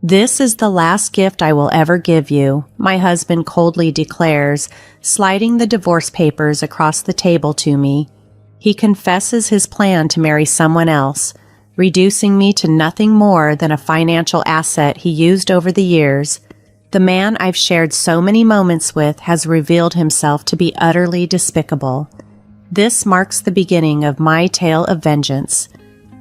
"This is the last gift I will ever give you," my husband coldly declares, sliding the divorce papers across the table to me. He confesses his plan to marry someone else, reducing me to nothing more than a financial asset he used over the years. The man I've shared so many moments with has revealed himself to be utterly despicable. This marks the beginning of my tale of vengeance.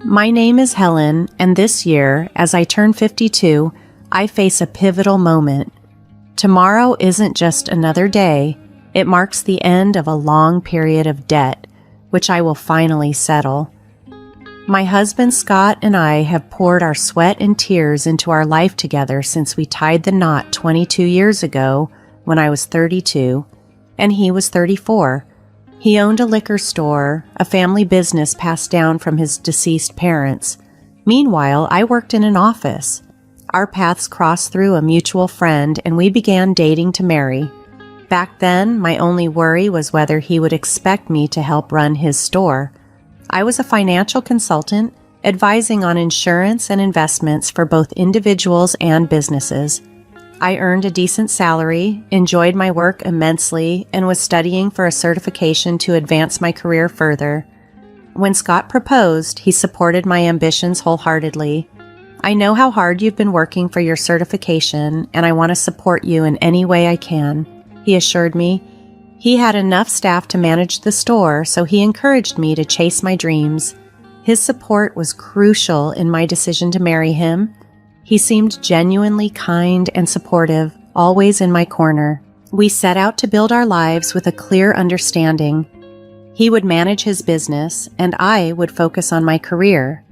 My name is Helen, and this year, as I turn 52, I face a pivotal moment. Tomorrow isn't just another day, it marks the end of a long period of debt, which I will finally settle. My husband Scott and I have poured our sweat and tears into our life together since we tied the knot 22 years ago when I was 32 and he was 34. He owned a liquor store, a family business passed down from his deceased parents. Meanwhile, I worked in an office. Our paths crossed through a mutual friend and we began dating to marry. Back then, my only worry was whether he would expect me to help run his store. I was a financial consultant, advising on insurance and investments for both individuals and businesses. I earned a decent salary, enjoyed my work immensely, and was studying for a certification to advance my career further. When Scott proposed, he supported my ambitions wholeheartedly. "I know how hard you've been working for your certification, and I want to support you in any way I can," he assured me. He had enough staff to manage the store, so he encouraged me to chase my dreams. His support was crucial in my decision to marry him. He seemed genuinely kind and supportive, always in my corner. We set out to build our lives with a clear understanding. He would manage his business, and I would focus on my career.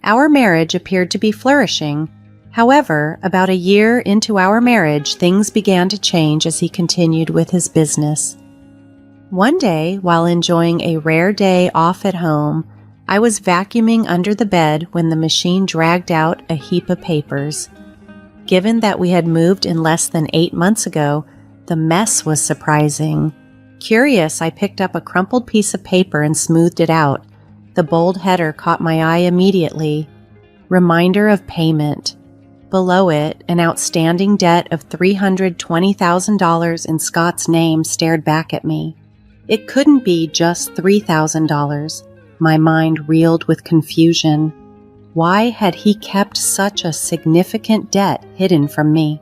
Our marriage appeared to be flourishing. However, about a year into our marriage, things began to change as he continued with his business. One day, while enjoying a rare day off at home, I was vacuuming under the bed when the machine dragged out a heap of papers. Given that we had moved in less than 8 months ago, the mess was surprising. Curious, I picked up a crumpled piece of paper and smoothed it out. The bold header caught my eye immediately. Reminder of payment. Below it, an outstanding debt of $320,000 in Scott's name stared back at me. It couldn't be just $3,000. My mind reeled with confusion. Why had he kept such a significant debt hidden from me?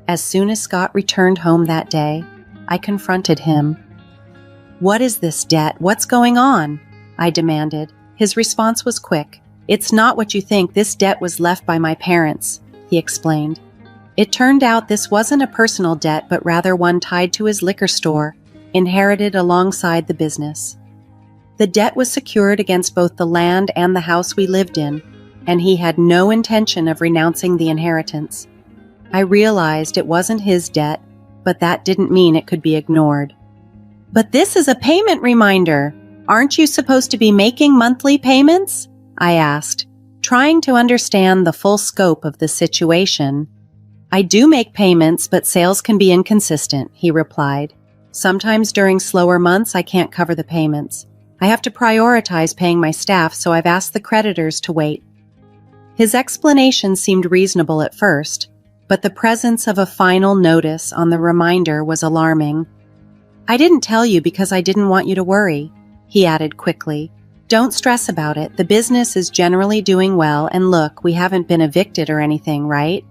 As soon as Scott returned home that day, I confronted him. "What is this debt? What's going on?" I demanded. His response was quick. "It's not what you think. This debt was left by my parents," he explained. It turned out this wasn't a personal debt, but rather one tied to his liquor store, inherited alongside the business. The debt was secured against both the land and the house we lived in, and he had no intention of renouncing the inheritance. I realized it wasn't his debt, but that didn't mean it could be ignored. "But this is a payment reminder. Aren't you supposed to be making monthly payments?" I asked, trying to understand the full scope of the situation. "I do make payments, but sales can be inconsistent," he replied. "Sometimes during slower months, I can't cover the payments. I have to prioritize paying my staff, so I've asked the creditors to wait." His explanation seemed reasonable at first, but the presence of a final notice on the reminder was alarming. "I didn't tell you because I didn't want you to worry," he added quickly. "Don't stress about it. The business is generally doing well, and look, we haven't been evicted or anything, right?"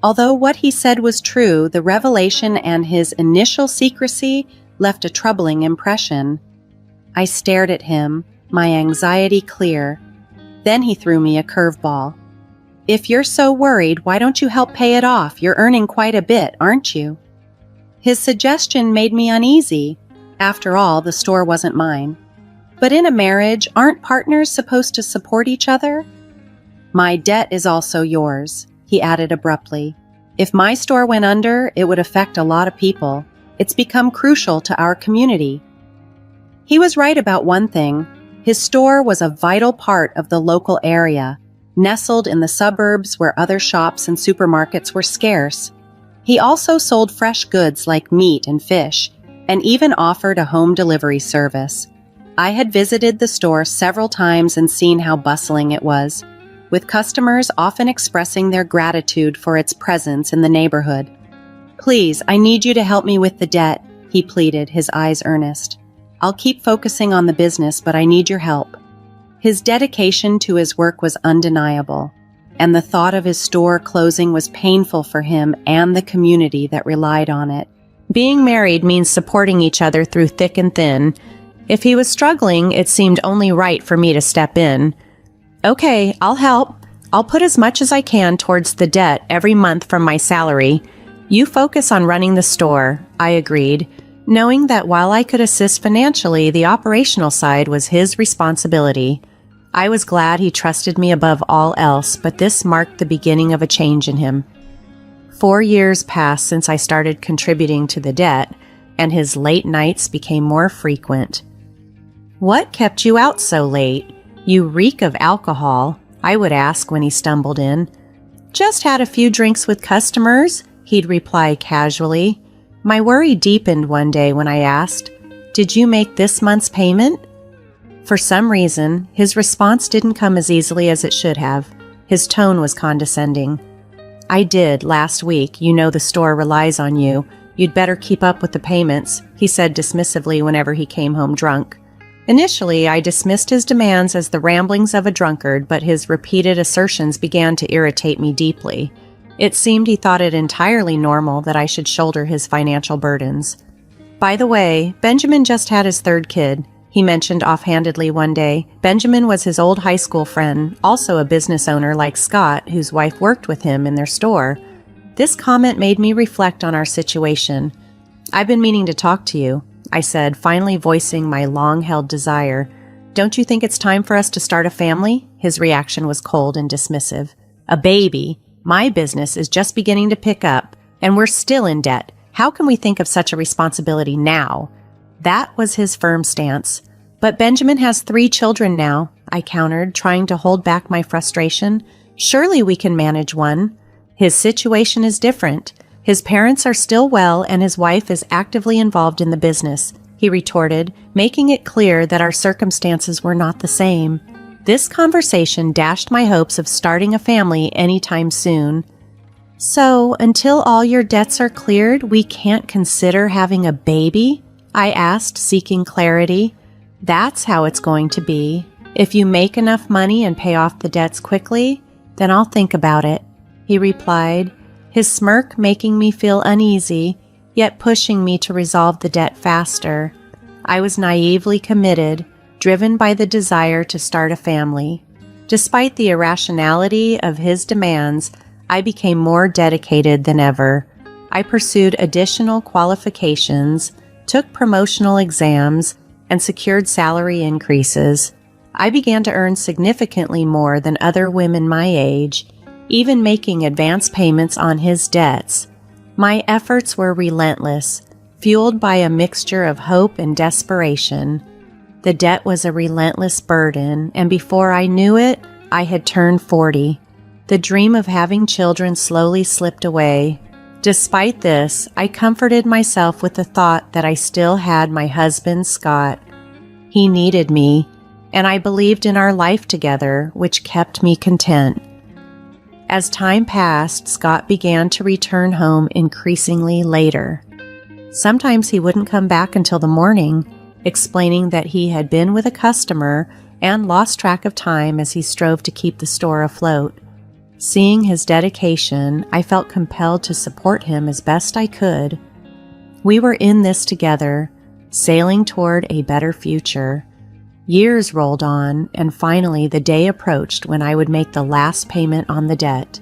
Although what he said was true, the revelation and his initial secrecy left a troubling impression. I stared at him, my anxiety clear. Then he threw me a curveball. "If you're so worried, why don't you help pay it off? You're earning quite a bit, aren't you?" His suggestion made me uneasy. After all, the store wasn't mine. But in a marriage, aren't partners supposed to support each other? "My debt is also yours," he added abruptly. "If my store went under, it would affect a lot of people. It's become crucial to our community." He was right about one thing. His store was a vital part of the local area, nestled in the suburbs where other shops and supermarkets were scarce. He also sold fresh goods like meat and fish, and even offered a home delivery service. I had visited the store several times and seen how bustling it was, with customers often expressing their gratitude for its presence in the neighborhood. "Please, I need you to help me with the debt," he pleaded, his eyes earnest. "I'll keep focusing on the business, but I need your help." His dedication to his work was undeniable, and the thought of his store closing was painful for him and the community that relied on it. Being married means supporting each other through thick and thin. If he was struggling, it seemed only right for me to step in. "Okay, I'll help. I'll put as much as I can towards the debt every month from my salary. You focus on running the store," I agreed, knowing that while I could assist financially, the operational side was his responsibility. I was glad he trusted me above all else, but this marked the beginning of a change in him. 4 years passed since I started contributing to the debt, and his late nights became more frequent. "What kept you out so late? You reek of alcohol," I would ask when he stumbled in. "Just had a few drinks with customers," he'd reply casually. My worry deepened one day when I asked, "Did you make this month's payment?" For some reason, his response didn't come as easily as it should have. His tone was condescending. "I did last week. You know the store relies on you. You'd better keep up with the payments," he said dismissively whenever he came home drunk. Initially, I dismissed his demands as the ramblings of a drunkard, but his repeated assertions began to irritate me deeply. It seemed he thought it entirely normal that I should shoulder his financial burdens. "By the way, Benjamin just had his 3rd kid," he mentioned offhandedly one day. Benjamin was his old high school friend, also a business owner like Scott, whose wife worked with him in their store. This comment made me reflect on our situation. "I've been meaning to talk to you," I said, finally voicing my long-held desire. "Don't you think it's time for us to start a family?" His reaction was cold and dismissive. "A baby? My business is just beginning to pick up, and we're still in debt. How can we think of such a responsibility now?" That was his firm stance. "But Benjamin has 3 children now," I countered, trying to hold back my frustration. "Surely we can manage one." "His situation is different. His parents are still well, and his wife is actively involved in the business," he retorted, making it clear that our circumstances were not the same. This conversation dashed my hopes of starting a family anytime soon. "So, until all your debts are cleared, we can't consider having a baby?" I asked, seeking clarity. "That's how it's going to be. If you make enough money and pay off the debts quickly, then I'll think about it," he replied, his smirk making me feel uneasy, yet pushing me to resolve the debt faster. I was naively committed, driven by the desire to start a family. Despite the irrationality of his demands, I became more dedicated than ever. I pursued additional qualifications, took promotional exams, and secured salary increases. I began to earn significantly more than other women my age, even making advance payments on his debts. My efforts were relentless, fueled by a mixture of hope and desperation. The debt was a relentless burden, and before I knew it, I had turned 40. The dream of having children slowly slipped away. Despite this, I comforted myself with the thought that I still had my husband, Scott. He needed me, and I believed in our life together, which kept me content. As time passed, Scott began to return home increasingly later. Sometimes he wouldn't come back until the morning, explaining that he had been with a customer and lost track of time as he strove to keep the store afloat. Seeing his dedication, I felt compelled to support him as best I could. We were in this together, sailing toward a better future. Years rolled on, and finally the day approached when I would make the last payment on the debt.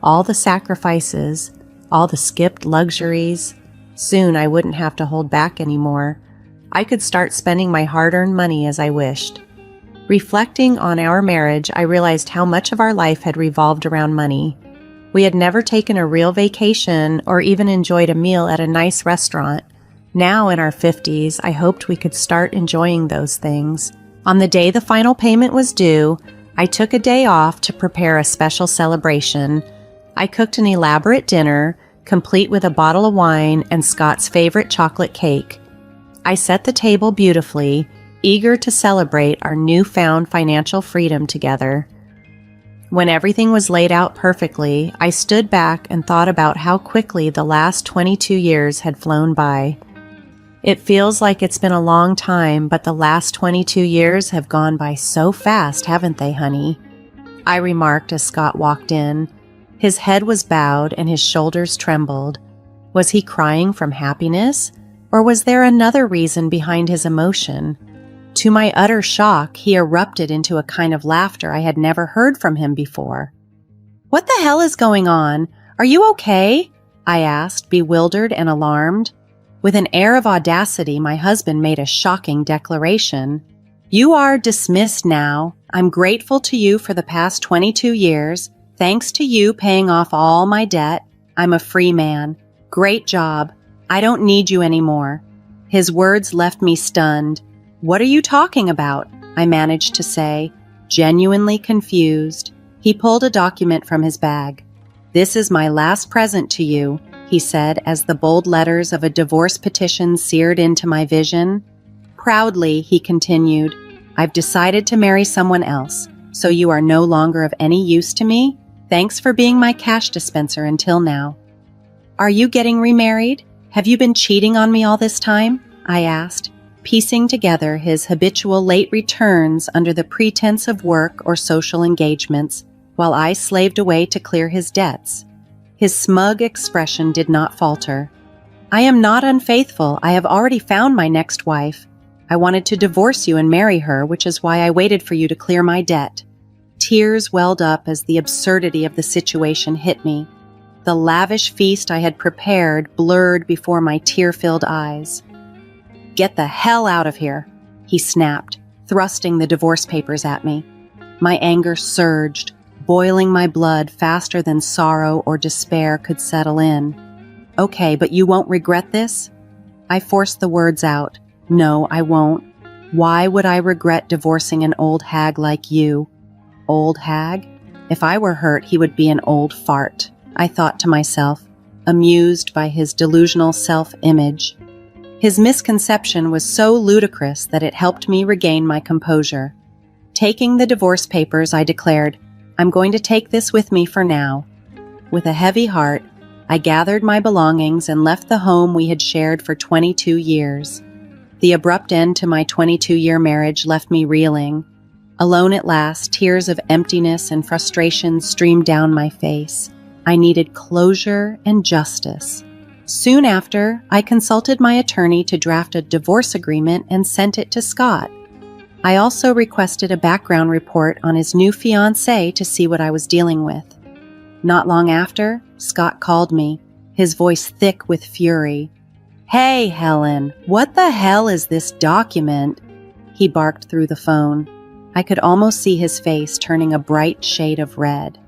All the sacrifices, all the skipped luxuries, soon I wouldn't have to hold back anymore. I could start spending my hard-earned money as I wished. Reflecting on our marriage, I realized how much of our life had revolved around money. We had never taken a real vacation or even enjoyed a meal at a nice restaurant. Now, in our 50s, I hoped we could start enjoying those things. On the day the final payment was due, I took a day off to prepare a special celebration. I cooked an elaborate dinner, complete with a bottle of wine and Scott's favorite chocolate cake. I set the table beautifully, eager to celebrate our newfound financial freedom together. When everything was laid out perfectly, I stood back and thought about how quickly the last 22 years had flown by. It feels like it's been a long time, but the last 22 years have gone by so fast, haven't they, honey? I remarked as Scott walked in. His head was bowed and his shoulders trembled. Was he crying from happiness, or was there another reason behind his emotion? To my utter shock, he erupted into a kind of laughter I had never heard from him before. "What the hell is going on? Are you okay?" I asked, bewildered and alarmed. With an air of audacity, my husband made a shocking declaration. "You are dismissed now. I'm grateful to you for the past 22 years. Thanks to you paying off all my debt, I'm a free man. Great job. I don't need you anymore." His words left me stunned. "What are you talking about?" I managed to say, genuinely confused. He pulled a document from his bag. "This is my last present to you," he said as the bold letters of a divorce petition seared into my vision. Proudly, he continued, "I've decided to marry someone else, so you are no longer of any use to me. Thanks for being my cash dispenser until now." "Are you getting remarried? Have you been cheating on me all this time?" I asked, piecing together his habitual late returns under the pretense of work or social engagements, while I slaved away to clear his debts. His smug expression did not falter. "I am not unfaithful. I have already found my next wife. I wanted to divorce you and marry her, which is why I waited for you to clear my debt." Tears welled up as the absurdity of the situation hit me. The lavish feast I had prepared blurred before my tear-filled eyes. "Get the hell out of here," he snapped, thrusting the divorce papers at me. My anger surged, boiling my blood faster than sorrow or despair could settle in. "Okay, but you won't regret this?" I forced the words out. "No, I won't. Why would I regret divorcing an old hag like you?" Old hag? If I were hurt, he would be an old fart, I thought to myself, amused by his delusional self-image. His misconception was so ludicrous that it helped me regain my composure. Taking the divorce papers, I declared, "I'm going to take this with me for now." With a heavy heart, I gathered my belongings and left the home we had shared for 22 years. The abrupt end to my 22-year marriage left me reeling. Alone at last, tears of emptiness and frustration streamed down my face. I needed closure and justice. Soon after, I consulted my attorney to draft a divorce agreement and sent it to Scott. I also requested a background report on his new fiancée to see what I was dealing with. Not long after, Scott called me, his voice thick with fury. "Hey, Helen, what the hell is this document?" he barked through the phone. I could almost see his face turning a bright shade of red.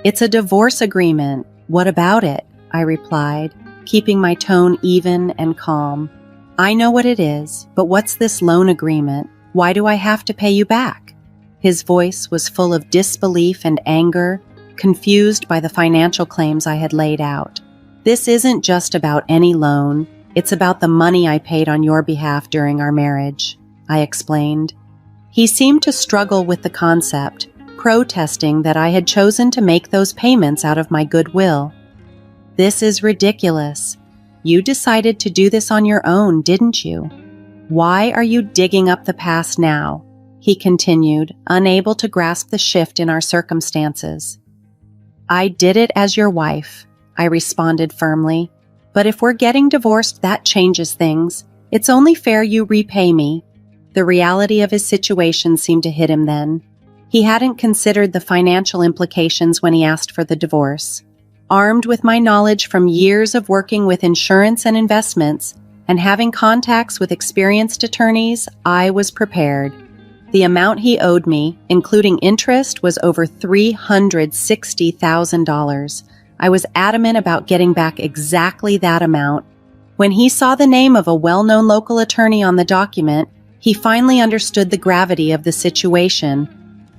"It's a divorce agreement. What about it?" I replied, keeping my tone even and calm. "I know what it is, but what's this loan agreement? Why do I have to pay you back?" His voice was full of disbelief and anger, confused by the financial claims I had laid out. "This isn't just about any loan. It's about the money I paid on your behalf during our marriage," I explained. He seemed to struggle with the concept, protesting that I had chosen to make those payments out of my goodwill. "This is ridiculous. You decided to do this on your own, didn't you? Why are you digging up the past now?" he continued, unable to grasp the shift in our circumstances. "I did it as your wife," I responded firmly. "But if we're getting divorced, that changes things. It's only fair you repay me." The reality of his situation seemed to hit him then. He hadn't considered the financial implications when he asked for the divorce. Armed with my knowledge from years of working with insurance and investments and having contacts with experienced attorneys, I was prepared. The amount he owed me, including interest, was over $360,000. I was adamant about getting back exactly that amount. When he saw the name of a well-known local attorney on the document, he finally understood the gravity of the situation.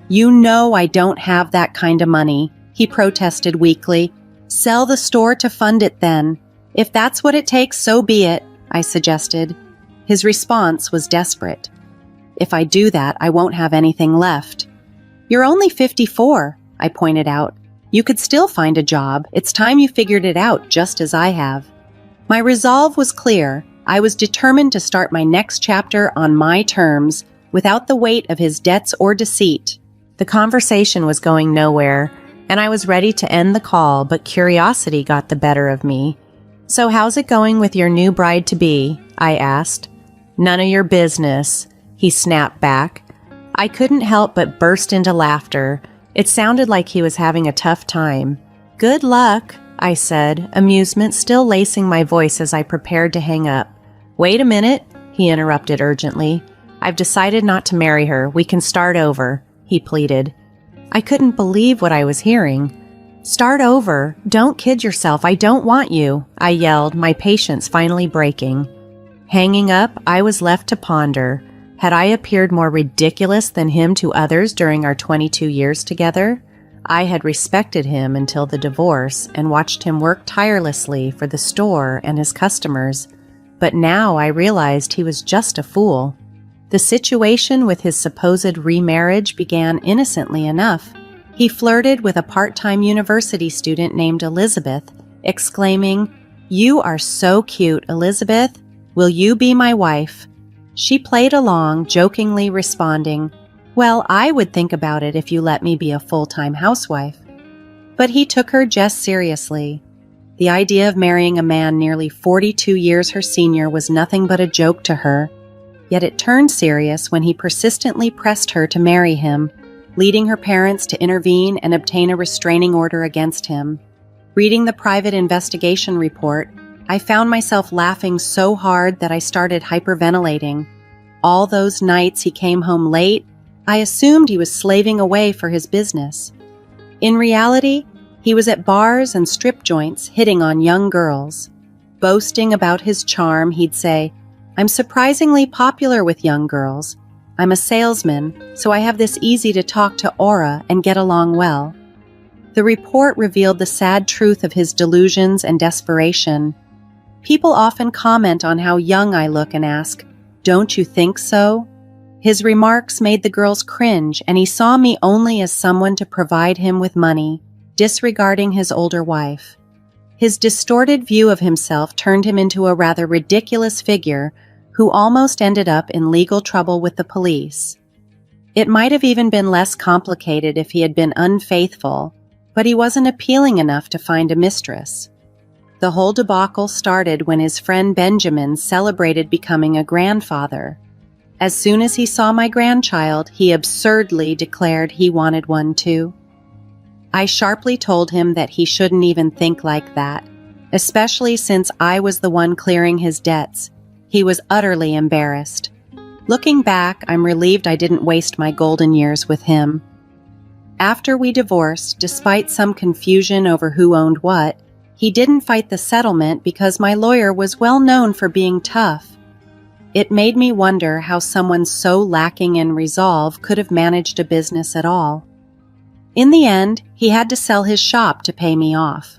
"You know I don't have that kind of money," he protested weakly. "Sell the store to fund it then. If that's what it takes, so be it," I suggested. His response was desperate. "If I do that, I won't have anything left." "You're only 54. I pointed out. "You could still find a job. It's time you figured it out, just as I have." My resolve was clear. I was determined to start my next chapter on my terms, without the weight of his debts or deceit. The conversation was going nowhere, and I was ready to end the call, but curiosity got the better of me. "So how's it going with your new bride-to-be?" I asked. "None of your business," he snapped back. I couldn't help but burst into laughter. It sounded like he was having a tough time. "Good luck," I said, amusement still lacing my voice as I prepared to hang up. "Wait a minute," he interrupted urgently. "I've decided not to marry her. We can start over," he pleaded. I couldn't believe what I was hearing. "Start over? Don't kid yourself. I don't want you," I yelled, my patience finally breaking. Hanging up, I was left to ponder. Had I appeared more ridiculous than him to others during our 22 years together? I had respected him until the divorce and watched him work tirelessly for the store and his customers. But now I realized he was just a fool. The situation with his supposed remarriage began innocently enough. He flirted with a part-time university student named Elizabeth, exclaiming, "You are so cute, Elizabeth. Will you be my wife?" She played along, jokingly responding, "Well, I would think about it if you let me be a full-time housewife." But he took her just seriously. The idea of marrying a man nearly 42 years her senior was nothing but a joke to her. Yet it turned serious when he persistently pressed her to marry him, leading her parents to intervene and obtain a restraining order against him. Reading the private investigation report, I found myself laughing so hard that I started hyperventilating. All those nights he came home late, I assumed he was slaving away for his business. In reality, he was at bars and strip joints hitting on young girls. Boasting about his charm, he'd say, "I'm surprisingly popular with young girls. I'm a salesman, so I have this easy-to-talk-to aura and get along well." The report revealed the sad truth of his delusions and desperation. People often comment on how young I look and ask, "Don't you think so?" His remarks made the girls cringe, and he saw me only as someone to provide him with money, disregarding his older wife. His distorted view of himself turned him into a rather ridiculous figure who almost ended up in legal trouble with the police. It might have even been less complicated if he had been unfaithful, but he wasn't appealing enough to find a mistress. The whole debacle started when his friend Benjamin celebrated becoming a grandfather. As soon as he saw my grandchild, he absurdly declared he wanted one too. I sharply told him that he shouldn't even think like that, especially since I was the one clearing his debts. He was utterly embarrassed. Looking back, I'm relieved I didn't waste my golden years with him. After we divorced, despite some confusion over who owned what, he didn't fight the settlement because my lawyer was well known for being tough. It made me wonder how someone so lacking in resolve could have managed a business at all. In the end, he had to sell his shop to pay me off.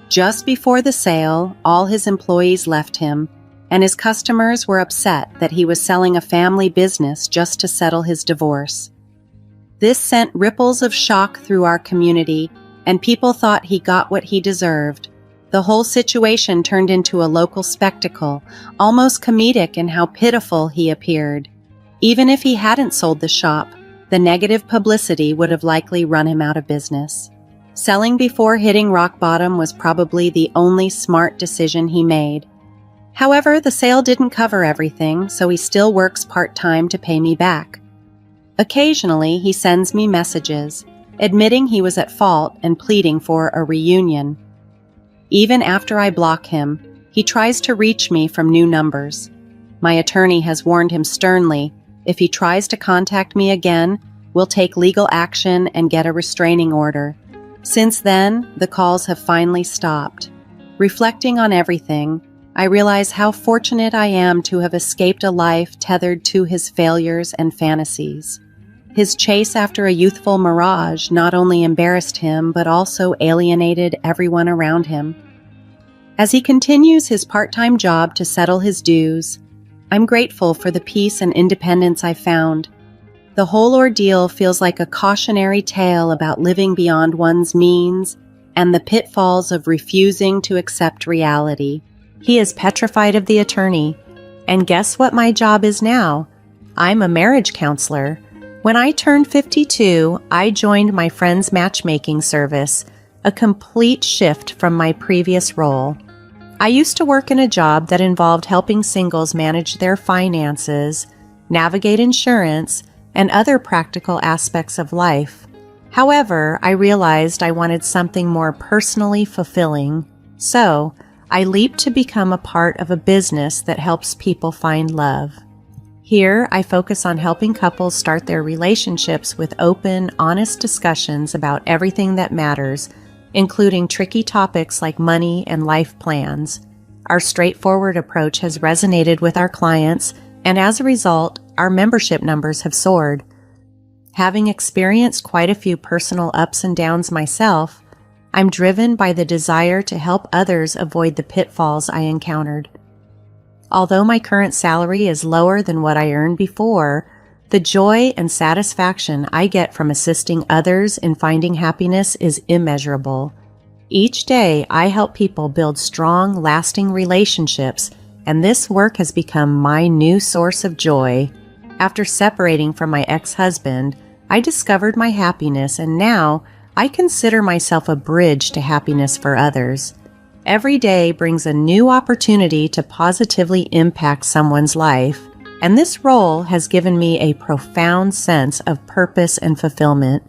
Just before the sale, all his employees left him, and his customers were upset that he was selling a family business just to settle his divorce. This sent ripples of shock through our community, and people thought he got what he deserved. The whole situation turned into a local spectacle, almost comedic in how pitiful he appeared. Even if he hadn't sold the shop, the negative publicity would have likely run him out of business. Selling before hitting rock bottom was probably the only smart decision he made. However, the sale didn't cover everything, so he still works part-time to pay me back. Occasionally, he sends me messages, admitting he was at fault and pleading for a reunion. Even after I block him, he tries to reach me from new numbers. My attorney has warned him sternly, if he tries to contact me again, we'll take legal action and get a restraining order. Since then, the calls have finally stopped. Reflecting on everything, I realize how fortunate I am to have escaped a life tethered to his failures and fantasies. His chase after a youthful mirage not only embarrassed him, but also alienated everyone around him. As he continues his part-time job to settle his dues, I'm grateful for the peace and independence I found. The whole ordeal feels like a cautionary tale about living beyond one's means and the pitfalls of refusing to accept reality. He is petrified of the attorney. And guess what my job is now? I'm a marriage counselor. When I turned 52, I joined my friend's matchmaking service, a complete shift from my previous role. I used to work in a job that involved helping singles manage their finances, navigate insurance, and other practical aspects of life. However, I realized I wanted something more personally fulfilling, so I leaped to become a part of a business that helps people find love. Here, I focus on helping couples start their relationships with open, honest discussions about everything that matters, including tricky topics like money and life plans. Our straightforward approach has resonated with our clients, and as a result, our membership numbers have soared. Having experienced quite a few personal ups and downs myself, I'm driven by the desire to help others avoid the pitfalls I encountered. Although my current salary is lower than what I earned before, the joy and satisfaction I get from assisting others in finding happiness is immeasurable. Each day, I help people build strong, lasting relationships, and this work has become my new source of joy. After separating from my ex-husband, I discovered my happiness, and now I consider myself a bridge to happiness for others. Every day brings a new opportunity to positively impact someone's life, and this role has given me a profound sense of purpose and fulfillment.